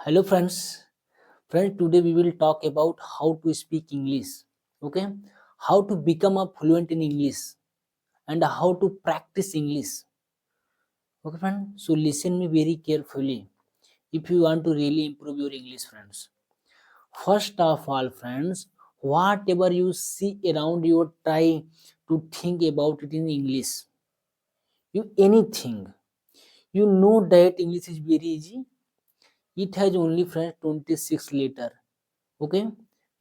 Hello friends. Friends, today we will talk about how to speak English. Okay? How to become a fluent in English and how to practice English. Okay, friends? So listen me very carefully if you want to really improve your English, friends. First of all, friends, whatever you see around you, try to think about it in English. You anything. You know that English is very easy. It has only friends 26 letter. Okay,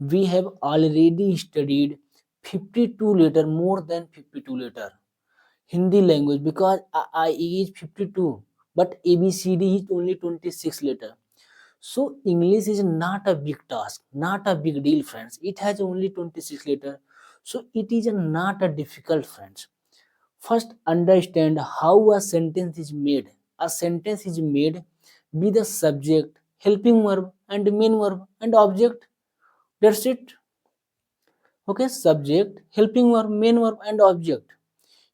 we have already studied 52 letter, more than 52 letter Hindi language, because I is 52 but ABCD is only 26 letter. So English is not a big task, not a big deal, friends. It has only 26 letter, so it is not a difficult, friends. First, understand how a sentence is made. A sentence is made with the subject, helping verb, and main verb and object. That's it. Okay, subject, helping verb, main verb, and object.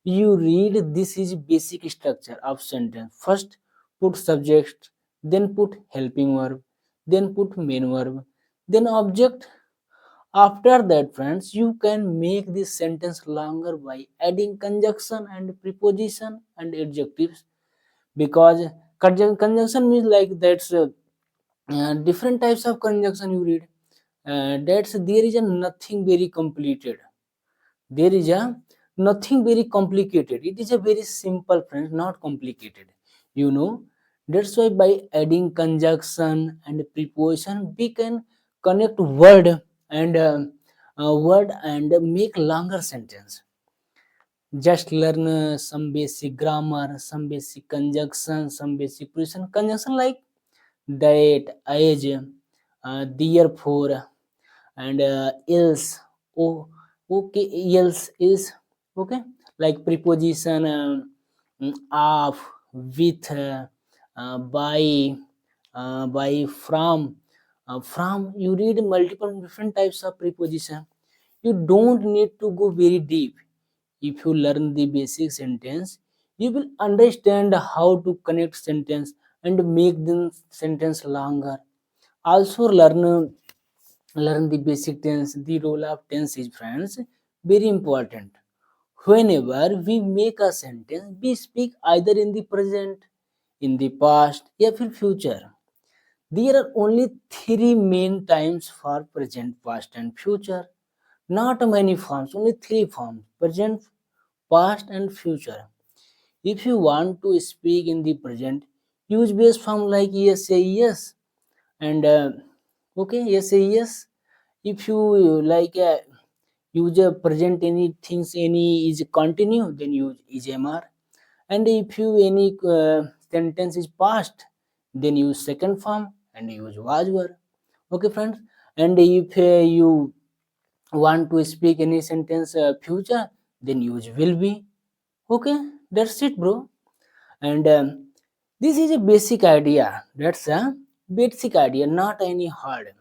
You read, this is basic structure of sentence. First put subject, then put helping verb, then put main verb, then object. After that, friends, you can make this sentence longer by adding conjunction and preposition and adjectives, because conjunction means like that's different types of conjunction you read. That's there is a nothing very completed. There is a nothing very complicated. It is a very simple, friends, not complicated. You know, that's why by adding conjunction and preposition, we can connect word and make longer sentence. Just learn some basic grammar, some basic conjunction, some basic preposition. Conjunction like that, age, therefore, and else. Oh, okay, else is okay. Like preposition of, with, by, from. From, you read multiple different types of preposition. You don't need to go very deep. If you learn the basic sentence, you will understand how to connect sentence and make the sentence longer. Also learn the basic tense. The role of tense is, friends, very important. Whenever we make a sentence, we speak either in the present, in the past, or future. There are only three main times for present, past, and future. Not many forms, only three forms: present, past, and future. If you want to speak in the present, use base form like yes, say yes, and okay, yes, say yes. If you use present any things, any is continue, then use is mr. And if you any sentence is past, then use second form and use was were. Okay, friends. And if you want to speak any sentence future, then use will be. Okay, that's it, bro. And this is a basic idea. That's a basic idea, not any hard.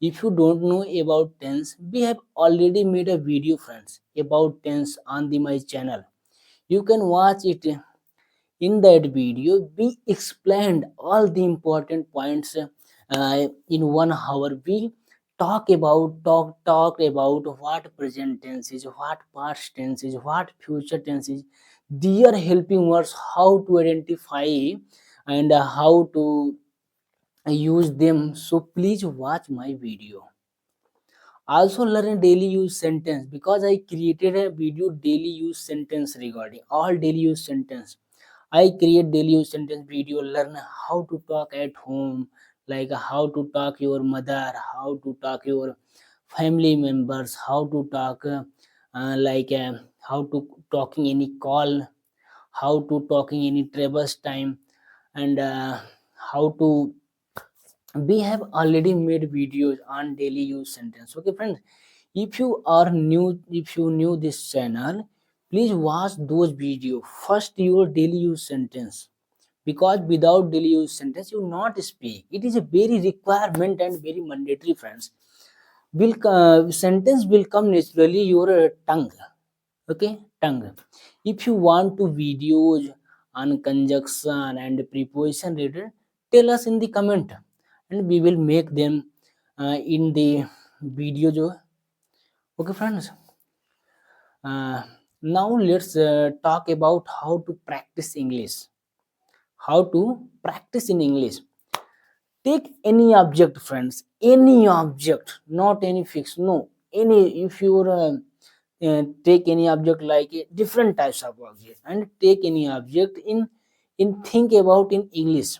If you don't know about tense, we have already made a video, friends, about tense on my channel. You can watch it. In that video, we explained all the important points in 1 hour. We talk about what present tense is, what past tense is, what future tense is. They are helping us how to identify and how to use them. So please watch my video. Also learn daily use sentence, because I created a video daily use sentence regarding all daily use sentence. I create daily use sentence video. Learn how to talk at home, like how to talk your mother, how to talk your family members, how to talk how to talking any call, how to talking any traverse time, and how to. We have already made videos on daily use sentence. Okay, friends. If you new this channel, please watch those videos. First, your daily use sentence, because without daily use sentence you not speak. It is a very requirement and very mandatory, friends. Will sentence will come naturally your tongue. Okay, tongue. If you want to videos on conjunction and preposition related, tell us in the comment, and we will make them in the video jo. Okay friends, uh, now let's talk about how to practice English. How to practice in English. Take any object friends, any object, not any fixed, no, any. If you take any object like different types of object, and take any object in think about in English.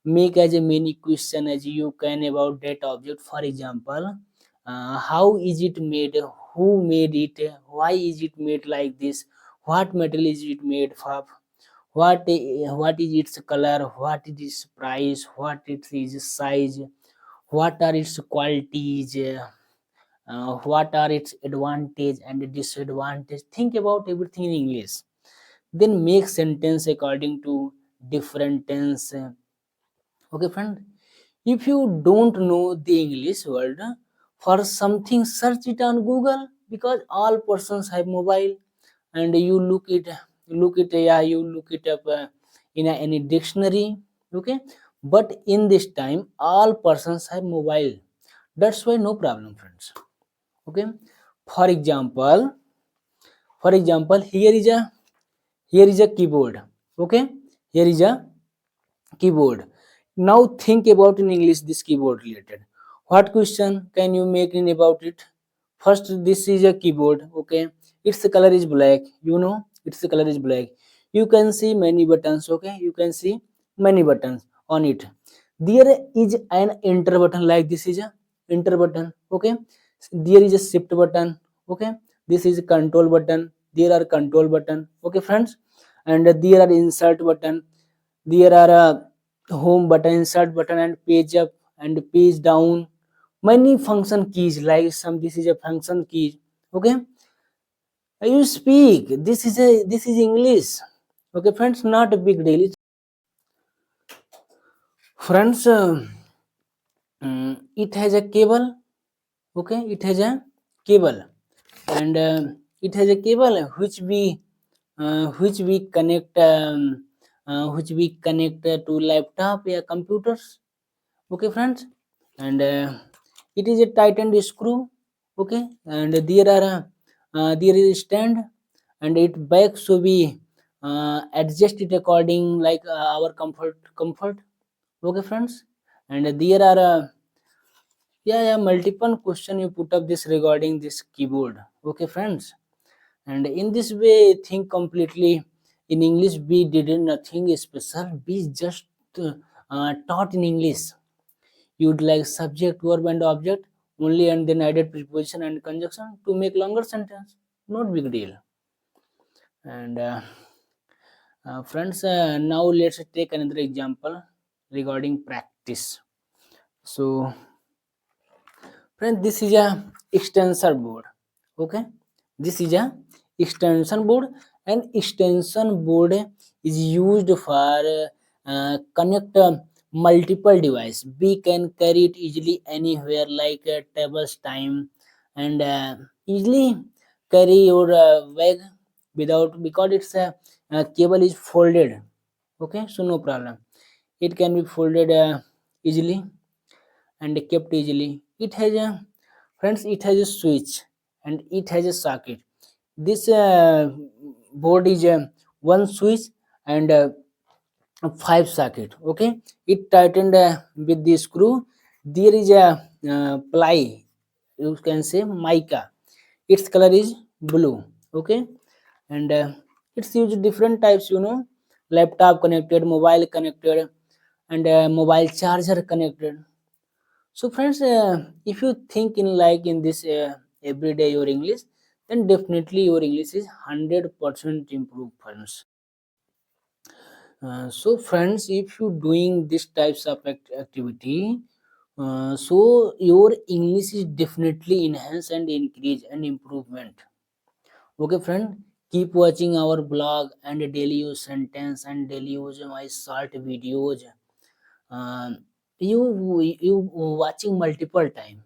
Make as a many question as you can about that object. For example, how is it made, who made it, why is it made like this, what metal is it made of, what is its color, what is its price, what it is size, what are its qualities, what are its advantage and disadvantage. Think about everything in English, then make sentence according to different tense. Okay friend, if you don't know the English word for something, search it on Google, because all persons have mobile, and you look it, yeah, you look it up in any dictionary. Okay, but in this time all persons have mobile, that's why no problem friends. Okay, for example, here is a keyboard. Okay, here is a keyboard. Now think about in English this keyboard related. What question can you make in about it? First, this is a keyboard. Okay, its color is black. You know, its color is black. You can see many buttons. Okay, you can see many buttons on it. There is an enter button, like this is a enter button. Okay, there is a shift button. Okay, this is a control button. There are control button. Okay friends, and there are insert button. There are a home button, insert button, and page up and page down. Many function keys, like some, this is a function key. Okay, you speak. This is English. Okay, friends, not a big deal. Friends, it has a cable. Okay, it has a cable, and it has a cable which we connect to laptop or computers. Okay friends, and it is a tightened screw. Okay, and there is a stand, and it back, so we adjust it according like our comfort. Okay friends, and there are yeah, multiple question you put up this regarding this keyboard. Okay friends, and in this way think completely in English. We did nothing special, we just taught in English. You'd like subject, verb, and object only, and then added preposition and conjunction to make longer sentence. Not big deal. And friends, now let's take another example regarding practice. So, friends, this is a extensor board. Okay, this is a extension board, and extension board is used for connect multiple device. We can carry it easily anywhere, like tables time, and easily carry your bag without, because it's a cable is folded. Okay, so no problem, it can be folded easily and kept easily. It has a, friends, it has a switch and it has a socket. This board is one switch and five socket. Okay, it tightened with the screw. There is a ply, you can say mica. Its color is blue. Okay, and it's used different types. You know, laptop connected, mobile connected, and mobile charger connected. So friends, if you think in like in this everyday your English, then definitely your English is 100% improved, friends. So friends, if you doing this types of activity, so your English is definitely enhance and increase and improvement. Okay, friend, keep watching our blog and daily use sentence and daily use my short videos. Um, you watching multiple time.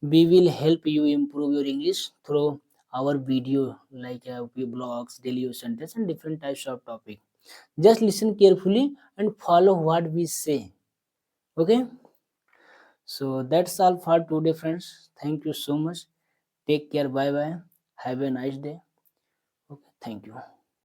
We will help you improve your English through our video, like blogs, daily use sentence, and different types of topic. Just listen carefully and follow what we say. Okay. So that's all for today, friends. Thank you so much. Take care. Bye bye. Have a nice day. Okay, thank you.